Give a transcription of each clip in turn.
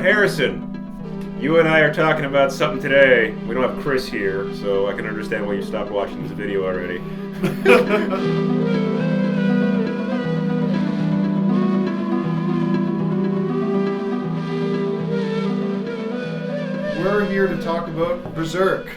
Harrison, you and I are talking about something today. We don't have Chris here, so I can understand why you stopped watching this video already. We're here to talk about Berserk,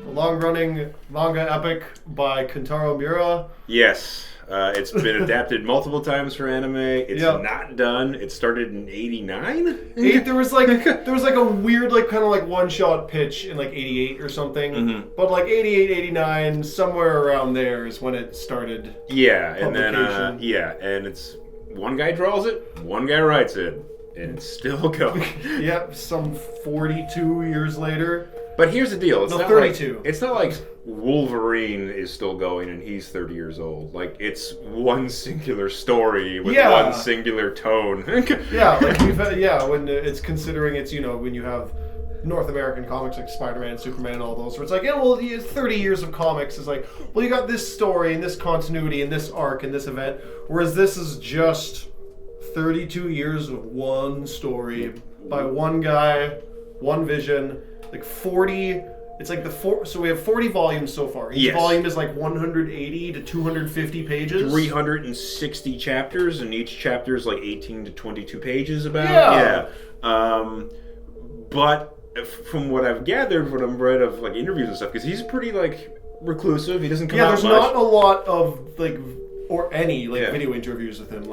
the long-running manga epic by Kentaro Miura. Yes, it's been adapted multiple times for anime. It's not done. It started in '89. There was like a weird kind of one-shot pitch in 88 or something. Mm-hmm. But 88, 89, somewhere around there is when it started. Yeah, and then and it's one guy draws it, one guy writes it, and it's still going. Yep, some 42 years later. But here's the deal. It's no, not 32. It's not like Wolverine is still going and he's 30 years old. It's one singular story with one singular tone. When it's considering it's, when you have North American comics like Spider-Man, Superman, and all those, where it's 30 years of comics is you got this story and this continuity and this arc and this event, whereas this is just 32 years of one story by one guy, one vision. 40, so we have 40 volumes so far. Each volume is 180 to 250 pages. 360 chapters, and each chapter is 18 to 22 pages about. But from what I've gathered, what I've read of interviews and stuff, because he's pretty reclusive. He doesn't come out much. Yeah, there's not a lot of or any video interviews with him.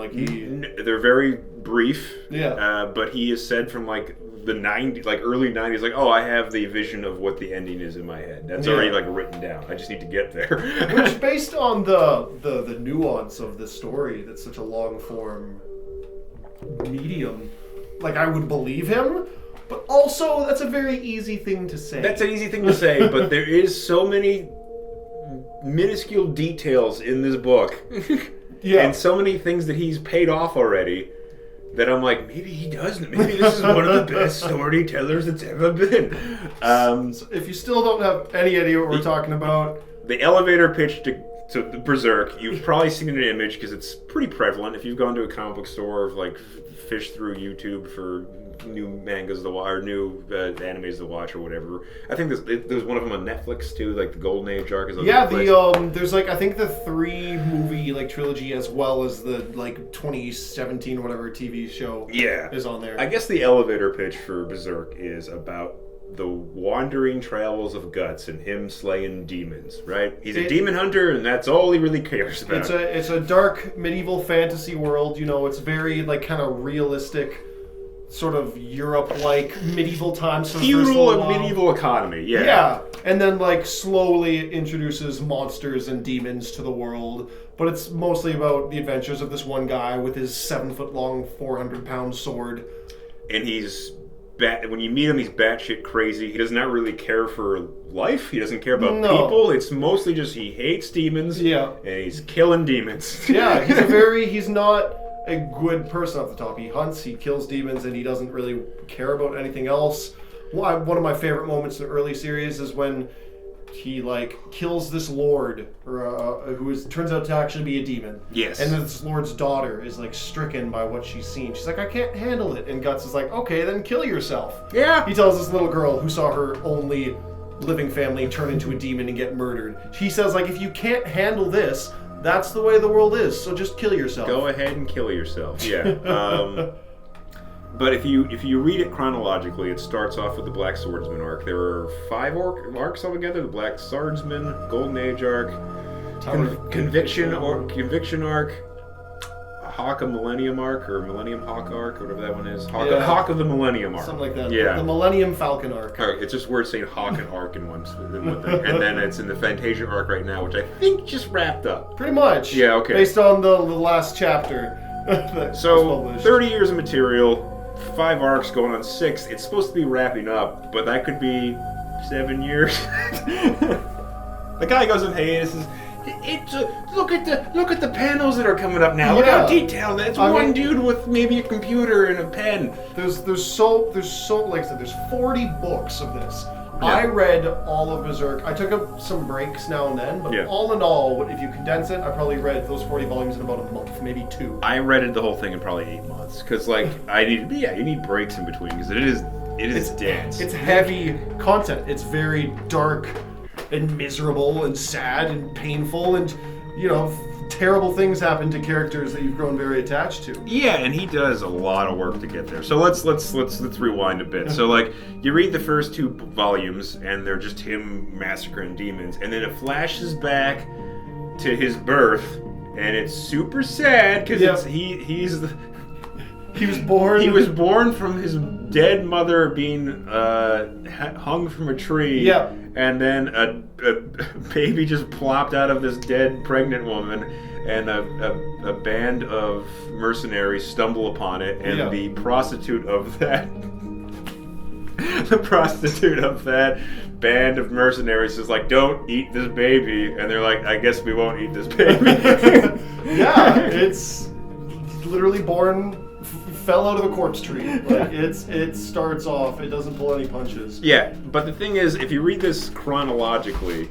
They're very brief. Yeah. But he has said from the 90s, early 90s, I have the vision of what the ending is in my head. That's already written down. I just need to get there. Which, based on the nuance of this story, that's such a long form medium, I would believe him. But also, that's a very easy thing to say. That's an easy thing to say, but there is so many minuscule details in this book. And so many things that he's paid off already that I'm maybe he doesn't. Maybe this is one of the best storytellers that's ever been. So if you still don't have any idea what we're talking about, the elevator pitch to Berserk, you've probably seen an image because it's pretty prevalent. If you've gone to a comic book store or fished through YouTube for new mangas to watch or new animes to watch or whatever. I think there's one of them on Netflix too, the Golden Age arc is on Netflix. There's I think the 3-movie trilogy as well as the 2017 whatever TV show is on there. I guess the elevator pitch for Berserk is about the wandering travels of Guts and him slaying demons, right? He's a demon hunter and that's all he really cares about. It's a dark medieval fantasy world, it's very kind of realistic, sort of Europe-like medieval times. Feudal and medieval economy, Yeah, and then slowly introduces monsters and demons to the world, but it's mostly about the adventures of this one guy with his 7-foot-long, 400-pound sword. And when you meet him, he's batshit crazy. He does not really care for life. He doesn't care about people. It's mostly just he hates demons. Yeah, and he's killing demons. Yeah, he's not a good person off the top. He hunts, he kills demons, and he doesn't really care about anything else. One of my favorite moments in the early series is when he kills this lord, who turns out to actually be a demon. Yes. And this lord's daughter is stricken by what she's seen. She's I can't handle it. And Guts is okay, then kill yourself. Yeah. He tells this little girl who saw her only living family turn into a demon and get murdered. He says if you can't handle this, that's the way the world is, so just kill yourself. Go ahead and kill yourself. Yeah. But if you read it chronologically, it starts off with the Black Swordsman arc. There are 5 arcs altogether: the Black Swordsman, Golden Age arc, Conviction arc, Hawk of Millennium arc, or Millennium Hawk arc, whatever that one is. Hawk of the Millennium arc. Something like that. Yeah. The Millennium Falcon arc. It's just weird saying Hawk and arc in one thing. And then it's in the Fantasia arc right now, which I think just wrapped up. Pretty much. Yeah, okay. Based on the last chapter. So, 30 years of material, 5 arcs going on 6. It's supposed to be wrapping up, but that could be 7 years. The guy goes in hiatus. Look at the panels that are coming up now. Look how detailed that is. One dude with maybe a computer and a pen. There's so like I said, there's 40 books of this. I read all of Berserk. I took up some breaks now and then, but all in all, if you condense it, I probably read those 40 volumes in about a month, maybe 2. I read the whole thing in probably 8 months because, like, you need breaks in between because it is dense. It's heavy content. It's very dark and miserable and sad and painful, and terrible things happen to characters that you've grown very attached to. Yeah, and he does a lot of work to get there. So let's rewind a bit. So like you read the first 2 volumes and they're just him massacring demons, and then it flashes back to his birth, and it's super sad because he was born. He was born from his dead mother being hung from a tree. Yeah. And then a baby just plopped out of this dead pregnant woman, and a band of mercenaries stumble upon it, and the prostitute of that band of mercenaries is like, "Don't eat this baby," and they're like, "I guess we won't eat this baby." Yeah, it's literally born. Fell out of a corpse tree. Like it starts off. It doesn't pull any punches. Yeah, but the thing is, if you read this chronologically,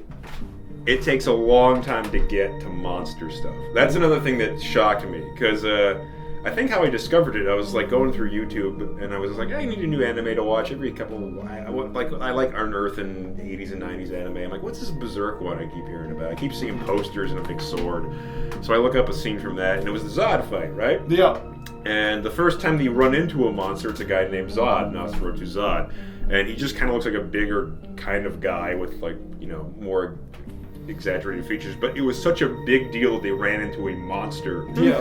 it takes a long time to get to monster stuff. That's another thing that shocked me because I think how I discovered it, I was like going through YouTube and I was like, I need a new anime to watch every couple. I like Unearth and 80s and 90s anime. I'm like, what's this Berserk one I keep hearing about? I keep seeing posters and a big sword. So I look up a scene from that, and it was the Zod fight, right? Yeah. And the first time you run into a monster, it's a guy named Zod, Nosferatu Zod. And he just kind of looks like a bigger kind of guy with, like, more exaggerated features. But it was such a big deal they ran into a monster. Yeah.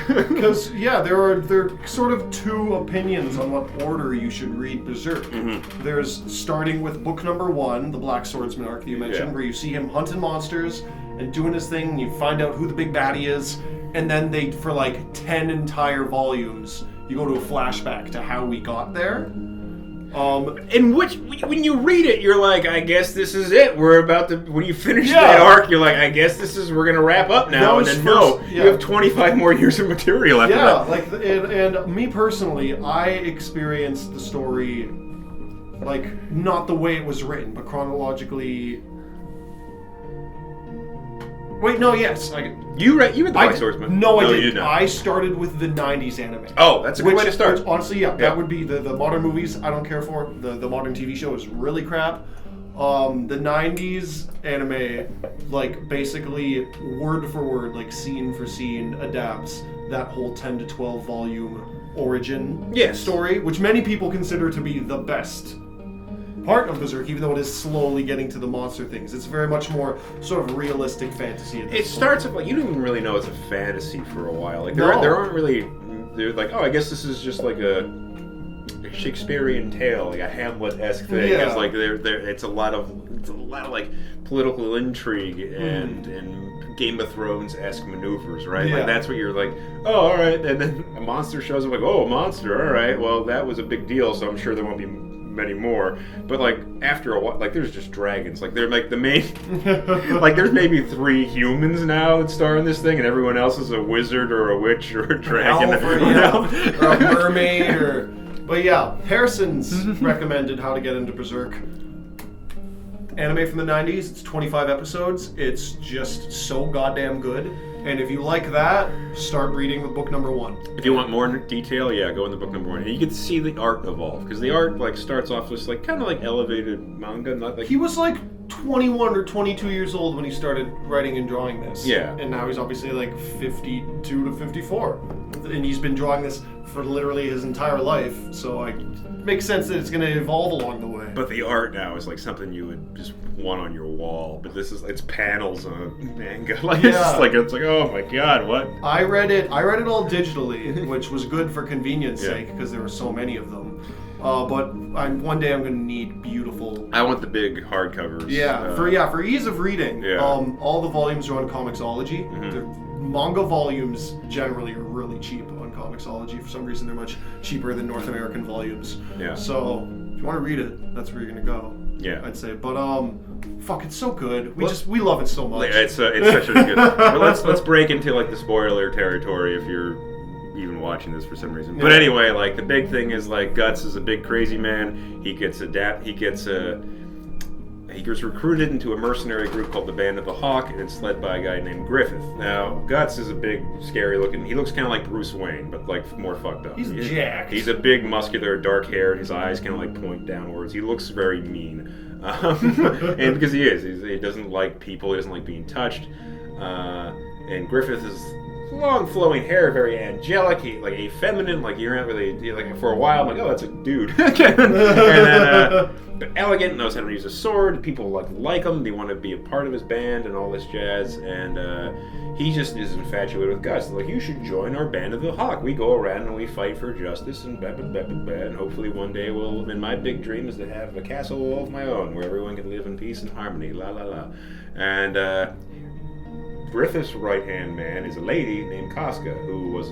Because, there are sort of 2 opinions on what order you should read Berserk. Mm-hmm. There's starting with book number 1, the Black Swordsman arc that you mentioned, where you see him hunting monsters and doing his thing, and you find out who the big baddie is. And then for like 10 entire volumes, you go to a flashback to how we got there. In which, when you read it, you're like, I guess this is it. We're about to, when you finish that arc, you're like, I guess we're going to wrap up now. And then you have 25 more years of material after that. Yeah, and me personally, I experienced the story, like, not the way it was written, but chronologically. Wait, no, yes. You read the Black Swordsman? No, I didn't. I started with the 90s anime. Oh, that's a good way to start. Honestly, that would be the modern movies I don't care for. The modern TV show is really crap. The 90s anime, like, basically word for word, like scene for scene, adapts that whole 10 to 12 volume origin story, which many people consider to be the best part of Berserk, even though it is slowly getting to the monster things. It's very much more sort of realistic fantasy. It starts up like you don't even really know it's a fantasy for a while. Like there aren't really. They're like, oh, I guess this is just like a Shakespearean tale, like a Hamlet-esque thing. Yeah. It's like it's a lot of like political intrigue and Game of Thrones-esque maneuvers, right? Yeah. Like that's what you're like, oh, all right. And then a monster shows up, like, oh, a monster, all right. Well, that was a big deal, so I'm sure there won't be many more. But like after a while, like there's just dragons. Like they're like the main like there's maybe 3 humans now that star in this thing, and everyone else is a wizard or a witch or a dragon or a mermaid but Harrison's recommended how to get into Berserk. Anime from the 90s, it's 25 episodes. It's just so goddamn good. And if you like that, start reading with book number 1. If you want more detail, go in the book number 1. And you get to see the art evolve, because the art like starts off just like kind of like elevated manga, not like he was like 21 or 22 years old when he started writing and drawing this. Yeah. And now he's obviously like 52 to 54. And he's been drawing this for literally his entire life. So it makes sense that it's going to evolve along the way. But the art now is like something you would just want on your wall. But it's panels on a manga. Like it's like oh my god, what? I read it all digitally, which was good for convenience sake because there were so many of them. But one day I'm going to need beautiful. I want the big hardcovers. For ease of reading. Yeah. All the volumes are on Comixology. Mm-hmm. The manga volumes generally are really cheap on Comixology. For some reason, they're much cheaper than North American volumes. Yeah. So if you want to read it, that's where you're going to go. Yeah. I'd say, but fuck, it's so good. We love it so much. It's such a good. But let's break into like the spoiler territory if you're even watching this for some reason. Yeah. But anyway, like the big thing is like Guts is a big crazy man. He gets he gets recruited into a mercenary group called the Band of the Hawk, and it's led by a guy named Griffith. Now, Guts is a big, scary looking. He looks kind of like Bruce Wayne, but like more fucked up. He's jacked. He's a big, muscular, dark hair. His eyes kind of like point downwards. He looks very mean, and because he is, he doesn't like people. He doesn't like being touched. And Griffith is long flowing hair, very angelic, like effeminate, like you're not really, like for a while I'm like, oh, that's a dude. And then, but elegant, knows how to use a sword, people like him, they want to be a part of his band and all this jazz, and he just is infatuated with Gus. Like, you should join our Band of the Hawk. We go around and we fight for justice and and hopefully one day we'll, and my big dream is to have a castle all of my own where everyone can live in peace and harmony, la la la. And Griffith's right-hand man is a lady named Casca, who was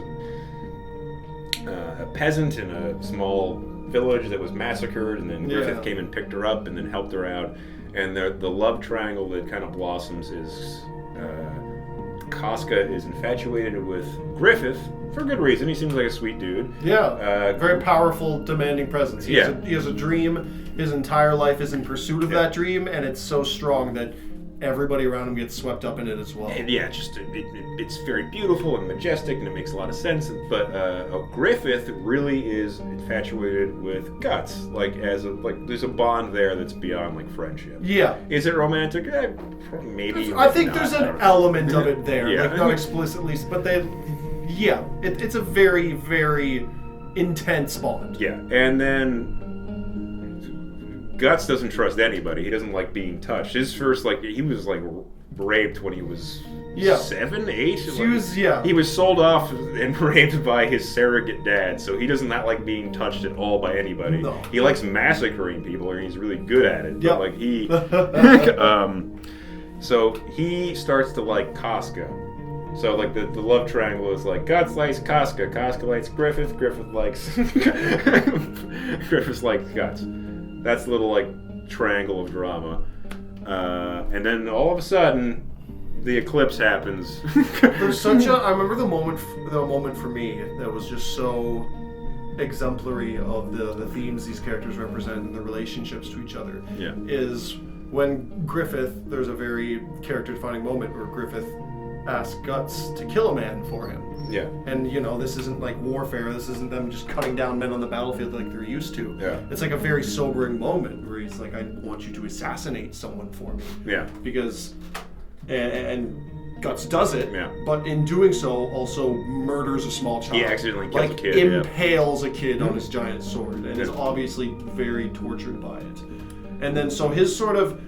a peasant in a small village that was massacred, and then Griffith came and picked her up and then helped her out. And the love triangle that kind of blossoms is Casca is infatuated with Griffith for good reason. He seems like a sweet dude. Yeah, very powerful, demanding presence. He has a dream. His entire life is in pursuit of that dream, and it's so strong that everybody around him gets swept up in it as well. And it's very beautiful and majestic, and it makes a lot of sense. But Griffith really is infatuated with Guts. There's a bond there that's beyond like friendship. Yeah. Is it romantic? Maybe. I think there's an element of it there, like not explicitly, but it's a very, very intense bond. Yeah, and then Guts doesn't trust anybody. He doesn't like being touched. His first, he was raped when he was 7, 8. He was sold off and raped by his surrogate dad, so he does not like being touched at all by anybody. No. He likes massacring people, and he's really good at it. But he, so he starts to like Casca. So the love triangle is like Guts likes Casca, Casca likes Griffith, Griffith likes Griffith likes Guts. That's the little triangle of drama, and then all of a sudden, the eclipse happens. There's such I remember the moment for me that was just so exemplary of the themes these characters represent and the relationships to each other. Yeah. Is when Griffith, there's a very character-defining moment where Griffith asks Guts to kill a man for him. Yeah. And, this isn't like warfare. This isn't them just cutting down men on the battlefield like they're used to. Yeah. It's like a very sobering moment where he's like, I want you to assassinate someone for me. Yeah. Because, and Guts does it, but in doing so, also murders a small child. He accidentally kills a kid. Impales a kid on his giant sword, and is obviously very tortured by it. And then, so his sort of,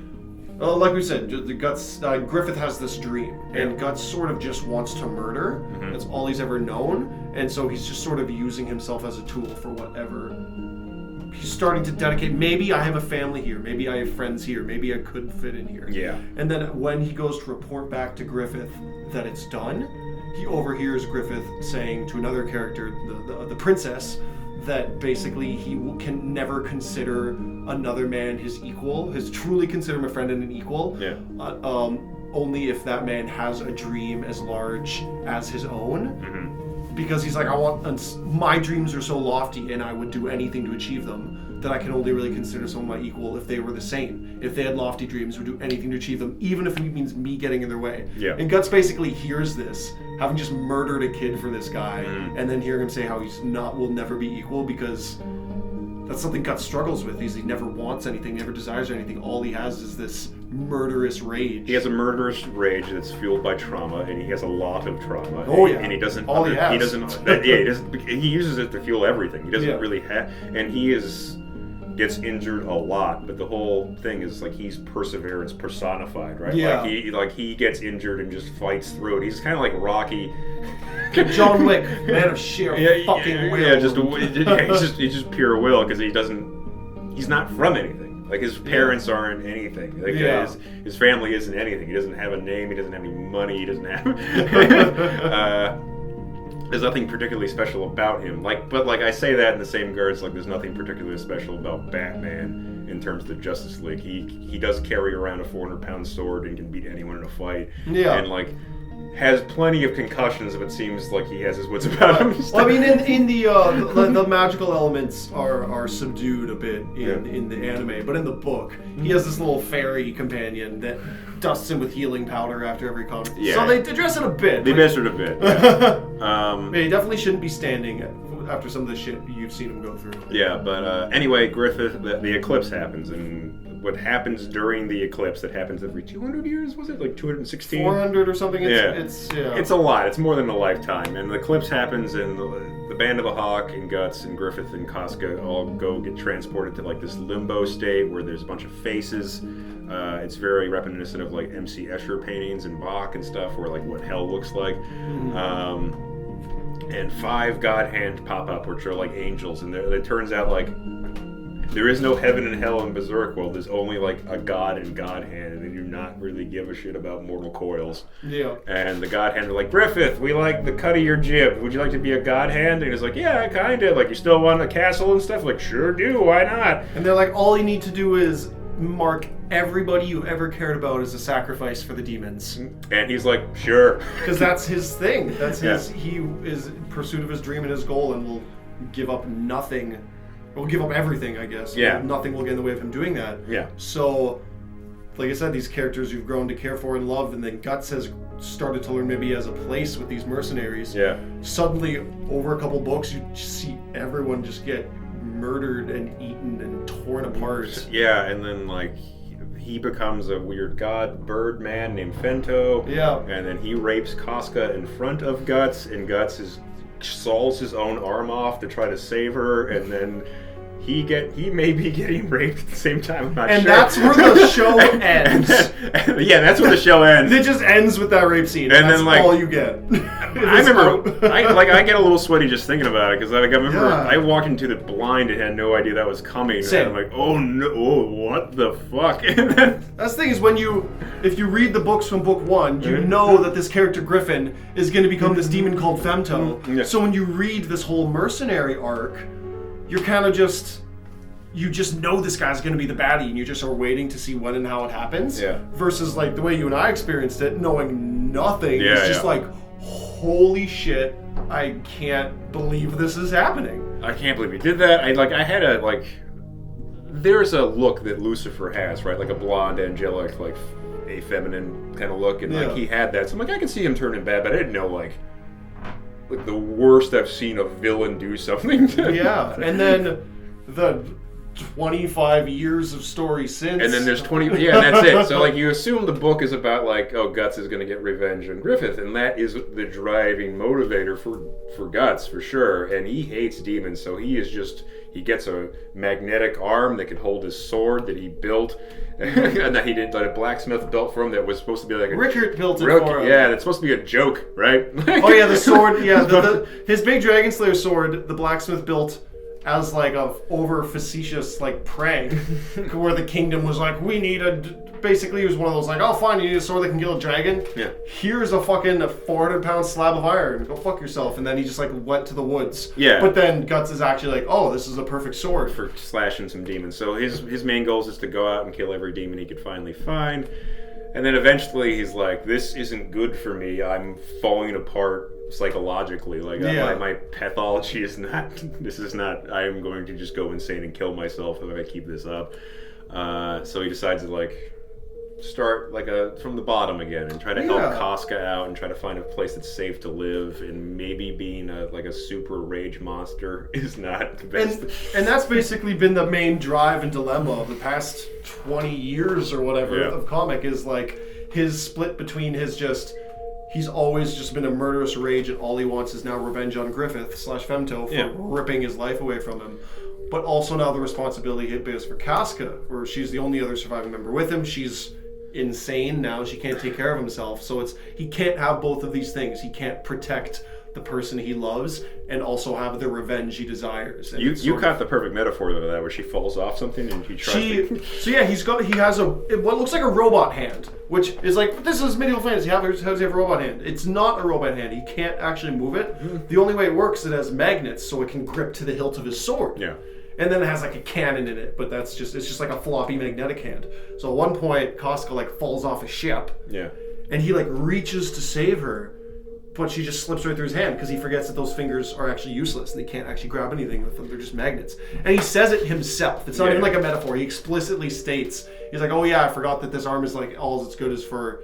like we said, the Guts. Griffith has this dream, and Guts sort of just wants to murder. Mm-hmm. That's all he's ever known, and so he's just sort of using himself as a tool for whatever. He's starting to dedicate. Maybe I have a family here. Maybe I have friends here. Maybe I could fit in here. Yeah. And then when he goes to report back to Griffith that it's done, he overhears Griffith saying to another character, the princess, that basically he can never consider another man his equal, truly consider him a friend and an equal, only if that man has a dream as large as his own. Mm-hmm. Because he's like, my dreams are so lofty and I would do anything to achieve them, that I can only really consider someone my equal if they were the same. If they had lofty dreams, would do anything to achieve them, even if it means me getting in their way. Yeah. And Guts basically hears this, having just murdered a kid for this guy, and then hearing him say how will never be equal, because that's something Guts struggles with. He never wants anything, never desires anything. All he has is this murderous rage. He has a murderous rage that's fueled by trauma, and he has a lot of trauma. And he doesn't. He uses it to fuel everything. He doesn't really have, and gets injured a lot, but the whole thing is he's perseverance personified, right? Yeah. He gets injured and just fights through it. He's kind of like Rocky. John Wick, man of sheer fucking will. Yeah, he's just pure will, because he's not from anything. His parents aren't anything. His family isn't anything. He doesn't have a name. He doesn't have any money. He doesn't have. There's nothing particularly special about him. But I say that in the same regards, there's nothing particularly special about Batman in terms of the Justice League. He does carry around a 400-pound sword and can beat anyone in a fight. Yeah. And has plenty of concussions, but seems like he has his wits about him. Well, I mean, in the magical elements are subdued a bit in the anime, but in the book, he has this little fairy companion that dusts him with healing powder after every comic. Yeah. So they address it a bit. They address it a bit. Yeah. Yeah, he definitely shouldn't be standing after some of the shit you've seen him go through. Yeah, but anyway, Griffith, the eclipse happens, and what happens during the eclipse that happens every 200 years, was it? Like 216? 400 or something? It's a lot. It's more than a lifetime. And the eclipse happens, and the Band of the Hawk and Guts and Griffith and Casca all get transported to like this limbo state where there's a bunch of faces. It's very reminiscent of like M.C. Escher paintings and Bach and stuff, where like what hell looks like. And 5 god hands pop up, which are like angels, and it turns out like there is no heaven and hell in Berserk world. There's only like a god and god hand, and they do not really give a shit about mortal coils. Yeah. And the god hand are like, Griffith, we like the cut of your jib. Would you like to be a god hand? And he's like, yeah, kinda. Like, you still want a castle and stuff? Like, sure do. Why not? And they're like, all you need to do is mark everybody you ever cared about as a sacrifice for the demons. And he's like, sure. Because that's his thing. That's his. He is in pursuit of his dream and his goal, and will give up nothing. Will give up everything, I guess. Yeah. Nothing will get in the way of him doing that. Yeah. So, like I said, these characters you've grown to care for and love, and then Guts has started to learn maybe he has a place with these mercenaries. Yeah. Suddenly, over a couple books, you see everyone just get murdered and eaten and torn apart. Yeah, and then like he becomes a weird god bird man named Fento. Yeah. And then he rapes Casca in front of Guts, and Guts saws his own arm off to try to save her, and then he may be getting raped at the same time. I'm not sure. And that's where the show ends. Yeah, that's where the show ends. It just ends with that rape scene. And that's then, like, all you get. I remember, I get a little sweaty just thinking about it, because I remember I walked into it blind and had no idea that was coming. Same. And I'm like, oh no, what the fuck? And then, that's the thing is if you read the books from book 1, you know that this character Griffin is going to become this demon called Femto. Yeah. So when you read this whole mercenary arc, you're kind of you just know this guy's going to be the baddie, and you just are waiting to see when and how it happens. Yeah. Versus like the way you and I experienced it, knowing nothing. Yeah, it's just like, holy shit, I can't believe this is happening. I can't believe he did that. There's a look that Lucifer has, right? Like a blonde, angelic, like a feminine kind of look, and like he had that. So I'm like, I can see him turning bad, but I didn't know like the worst I've seen a villain do something. Yeah, and then the 25 years of story since. And then there's 20, yeah, and that's it. So like you assume the book is about like, oh, Guts is going to get revenge on Griffith, and that is the driving motivator for Guts, for sure. And he hates demons, so he gets a magnetic arm that can hold his sword that he built, and that he did a blacksmith built for him that was supposed to be like a... Rickert built it for him. Yeah, that's supposed to be a joke, right? Oh yeah, the sword, yeah, his big Dragon Slayer sword, the blacksmith built as like a over facetious like prank, where the kingdom was like, we need basically he was one of those like, oh fine, you need a sword that can kill a dragon? Yeah. Here's a fucking 400-pound slab of iron, go fuck yourself. And then he just like went to the woods. Yeah. But then Guts is actually like, oh, this is a perfect sword. For slashing some demons. So his main goal is to go out and kill every demon he could finally find. And then eventually he's like, this isn't good for me, I'm falling apart psychologically. Like my pathology is not, I am going to just go insane and kill myself if I keep this up. So he decides to like start like from the bottom again and try to help Casca out and try to find a place that's safe to live, and maybe being a super rage monster is not the best. And that's basically been the main drive and dilemma of the past 20 years or whatever of comic, is like his split between he's always just been a murderous rage, and all he wants is now revenge on Griffith / Femto for ripping his life away from him. But also now the responsibility is for Casca, where she's the only other surviving member with him. She's insane now, she can't take care of himself, so he can't have both of these things. He can't protect the person he loves and also have the revenge he desires. And you caught the perfect metaphor of that, where she falls off something and he tries So yeah, he has what looks like a robot hand, which is like, this is medieval fantasy, how does he have a robot hand? It's not a robot hand, he can't actually move it. The only way it works is it has magnets, so it can grip to the hilt of his sword. Yeah. And then it has like a cannon in it, but it's just like a floppy magnetic hand. So at one point, Casca like falls off a ship. Yeah. And he like reaches to save her, but she just slips right through his hand because he forgets that those fingers are actually useless and they can't actually grab anything with them. They're just magnets. And he says it himself. It's not even like a metaphor. He explicitly states, he's like, oh yeah, I forgot that this arm is like all it's good is for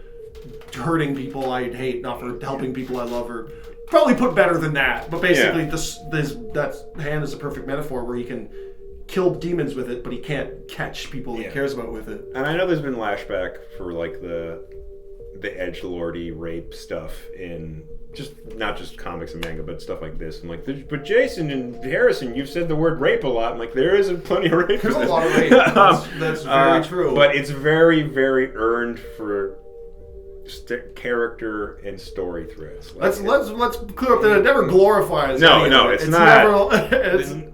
hurting people I hate, not for helping people I love, or probably put better than that. But basically that hand is a perfect metaphor where he can kill demons with it, but he can't catch people he cares about with it. And I know there's been lashback for like the edgelordy rape stuff in not just comics and manga, but stuff like this. I'm like, but Jason and Harrison, you've said the word rape a lot. I'm like, there isn't plenty of rape. There's a lot of rape. That's very true. But it's very, very earned for character and story threads. Like, let's clear up that it never glorifies. No, it's not.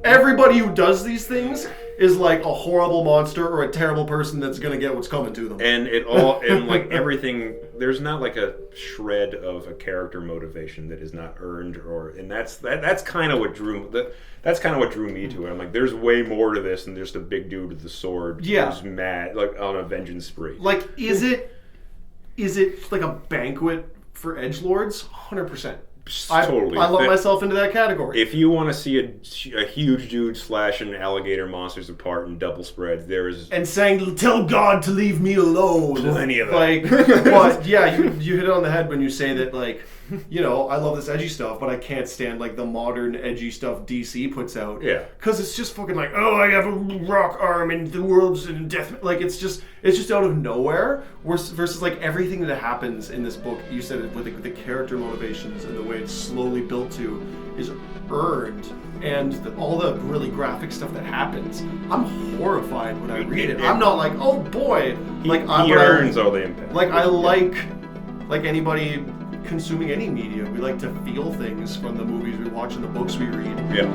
Everybody who does these things is like a horrible monster or a terrible person that's gonna get what's coming to them. And it all and like everything. There's not like a shred of a character motivation that is not earned, and that's kind of what drew me to it. I'm like, there's way more to this than just a big dude with a sword who's mad, like on a vengeance spree. Like, is it like a banquet for edgelords? 100%. Totally. I love myself into that category. If you want to see a huge dude slashing alligator monsters apart in double spreads, and saying, "Tell God to leave me alone." Plenty of that. Like, but yeah, you hit it on the head when you say that. Like, you know, I love this edgy stuff, but I can't stand like the modern edgy stuff DC puts out. Yeah. Because it's just fucking like, oh, I have a rock arm and the world's in death. Like, it's just out of nowhere. Versus like everything that happens in this book, you said it with the character motivations and the way it's slowly built to is earned. And all the really graphic stuff that happens, I'm horrified when I read it. I'm not like, oh boy, he earns all the impact. Like I like anybody consuming any media, we like to feel things from the movies we watch and the books we read. Yeah.